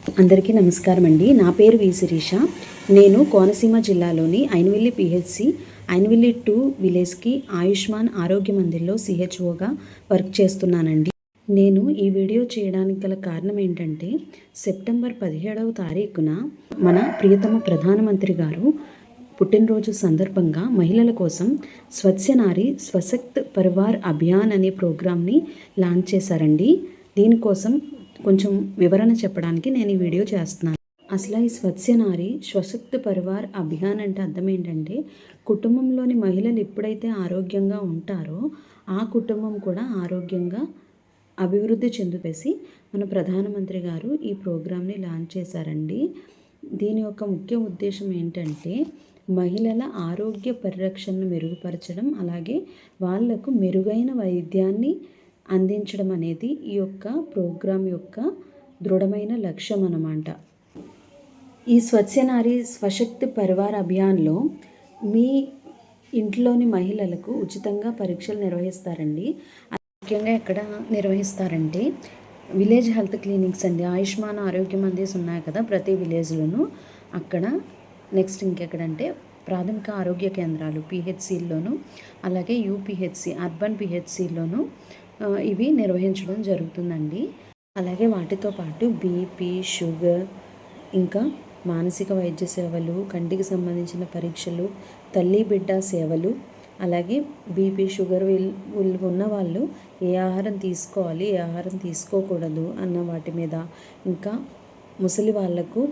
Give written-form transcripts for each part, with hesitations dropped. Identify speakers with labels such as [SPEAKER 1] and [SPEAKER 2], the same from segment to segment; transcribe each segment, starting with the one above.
[SPEAKER 1] అందరికీ నమస్కారం అండి. నా పేరు వి శిరీష. నేను కోనసీమ జిల్లాలోని ఐనవిల్లి పిహెచ్సి ఐనవిల్లి 2 విలేజ్కి ఆయుష్మాన్ ఆరోగ్య మందిర్లో సిహెచ్ఓగా వర్క్ చేస్తున్నానండి. నేను ఈ వీడియో చేయడానికి గల కారణం ఏంటంటే, సెప్టెంబర్ 17వ తారీఖున మన ప్రియతమ ప్రధానమంత్రి గారు పుట్టినరోజు సందర్భంగా మహిళల కోసం స్వచ్ఛ నారి స్వశక్త్ పరివార్ అభియాన్ అనే ప్రోగ్రామ్ని లాంచ్ చేశారండి. దీనికోసం కొంచెం వివరణ చెప్పడానికి నేను ఈ వీడియో చేస్తున్నాను. అసలు ఈ స్వచ్ఛ నారి స్వశక్త్ పరివార్ అభియాన్ అంటే అర్థం ఏంటంటే, కుటుంబంలోని మహిళలు ఎప్పుడైతే ఆరోగ్యంగా ఉంటారో ఆ కుటుంబం కూడా ఆరోగ్యంగా అభివృద్ధి చెందుపేసి మన ప్రధానమంత్రి గారు ఈ ప్రోగ్రామ్ని లాంచ్ చేశారండి. దీని యొక్క ముఖ్య ఉద్దేశం ఏంటంటే, మహిళల ఆరోగ్య పరిరక్షణను మెరుగుపరచడం, అలాగే వాళ్లకు మెరుగైన వైద్యాన్ని అందించడం అనేది ఈ యొక్క ప్రోగ్రాం యొక్క దృఢమైన లక్ష్యం అన్నమాట. ఈ స్వచ్ఛ నారి స్వశక్తి పరివార్ అభియాన్లో మీ ఇంట్లోని మహిళలకు ఉచితంగా పరీక్షలు నిర్వహిస్తారండి. ముఖ్యంగా ఎక్కడ నిర్వహిస్తారంటే విలేజ్ హెల్త్ క్లినిక్స్ అండి. ఆయుష్మాన్ ఆరోగ్య మందిర్స్ ఉన్నాయి కదా ప్రతి విలేజ్లోనూ, అక్కడ. నెక్స్ట్ ఇంకెక్కడంటే ప్రాథమిక ఆరోగ్య కేంద్రాలు పిహెచ్సిల్లోను, అలాగే యూపీహెచ్సి అర్బన్ పిహెచ్సిలోను ఇవి నిర్వహించడం జరుగుతుందండి. అలాగే వాటితో పాటు బీపీ, షుగర్, ఇంకా మానసిక వైద్య సేవలు, కంటికి సంబంధించిన పరీక్షలు, తల్లి బిడ్డ సేవలు, అలాగే బీపీ, షుగర్ ఉన్న వాళ్ళు ఏ ఆహారం తీసుకోవాలి, ఏ ఆహారం తీసుకోకూడదు అన్న వాటి మీద, ఇంకా ముసలి వాళ్లకు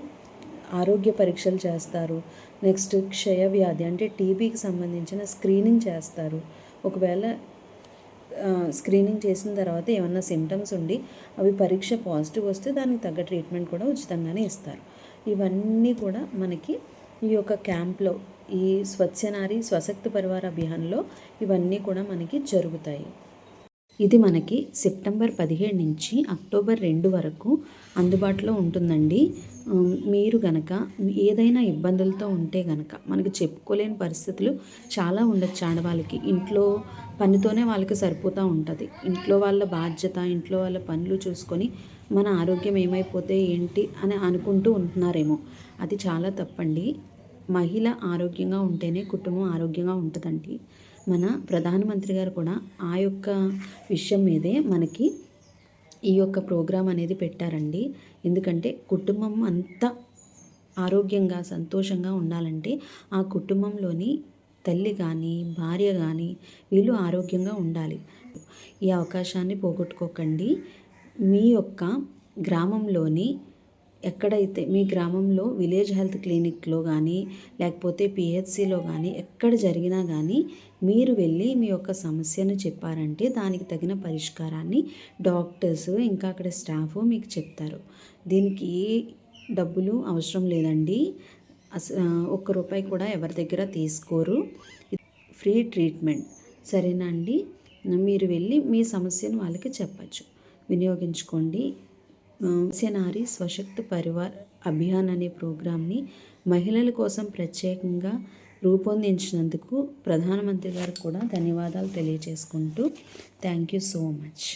[SPEAKER 1] ఆరోగ్య పరీక్షలు చేస్తారు. నెక్స్ట్ క్షయ వ్యాధి అంటే టీబీకి సంబంధించిన స్క్రీనింగ్ చేస్తారు. ఒకవేళ స్క్రీనింగ్ చేసిన తర్వాత ఏమన్నా సిమ్టమ్స్ ఉండి అవి పరీక్ష పాజిటివ్ వస్తే దానికి తగ్గ ట్రీట్మెంట్ కూడా ఉచితంగానే ఇస్తారు. ఇవన్నీ కూడా మనకి ఈ యొక్క క్యాంప్లో, ఈ స్వచ్ఛ నారి స్వశక్తి పరివార్ అభియాన్లో ఇవన్నీ కూడా మనకి జరుగుతాయి. ఇది మనకి సెప్టెంబర్ 17 నుంచి అక్టోబర్ 2 వరకు అందుబాటులో ఉంటుందండి. మీరు గనక ఏదైనా ఇబ్బందులతో ఉంటే గనక, మనకు చెప్పుకోలేని పరిస్థితులు చాలా ఉండొచ్చు ఆడవాళ్ళకి. ఇంట్లో పనితోనే వాళ్ళకి సరిపోతూ ఉంటుంది. ఇంట్లో వాళ్ళ బాధ్యత, ఇంట్లో వాళ్ళ పనులు చూసుకొని మన ఆరోగ్యం ఏమైపోతే ఏంటి అని అనుకుంటూ ఉంటున్నారేమో. అది చాలా తప్పండి. మహిళ ఆరోగ్యంగా ఉంటేనే కుటుంబం ఆరోగ్యంగా ఉంటుందండి. మన ప్రధానమంత్రి గారు కూడా ఆ యొక్క విషయం మీదే మనకి ఈ యొక్క ప్రోగ్రాం అనేది పెట్టారండి. ఎందుకంటే కుటుంబం అంతా ఆరోగ్యంగా సంతోషంగా ఉండాలంటే ఆ కుటుంబంలోని తల్లి కానీ, భార్య కానీ వీళ్ళు ఆరోగ్యంగా ఉండాలి. ఈ అవకాశాన్ని పోగొట్టుకోకండి. మీ యొక్క గ్రామంలోని ఎక్కడైతే మీ గ్రామంలో విలేజ్ హెల్త్ క్లినిక్లో కానీ, లేకపోతే పిహెచ్సిలో కానీ ఎక్కడ జరిగినా కానీ మీరు వెళ్ళి మీ యొక్క సమస్యను చెప్పారంటే దానికి తగిన పరిష్కారాన్ని డాక్టర్స్, ఇంకా అక్కడ స్టాఫ్ మీకు చెప్తారు. దీనికి ఏ డబ్బులు అవసరం లేదండి. ఒక్క రూపాయి కూడా ఎవరి దగ్గర తీసుకోరు. Free treatment. సరేనా అండి? మీరు వెళ్ళి మీ సమస్యను వాళ్ళకి చెప్పచ్చు. వినియోగించుకోండి. స్వచ్ఛ నారి స్వశక్తి పరివార్ అభియాన్ అనే ప్రోగ్రామ్ని మహిళల కోసం ప్రత్యేకంగా రూపొందించినందుకు ప్రధానమంత్రి గారికి కూడా ధన్యవాదాలు తెలియజేసుకుంటూ థ్యాంక్ యూ సో మచ్.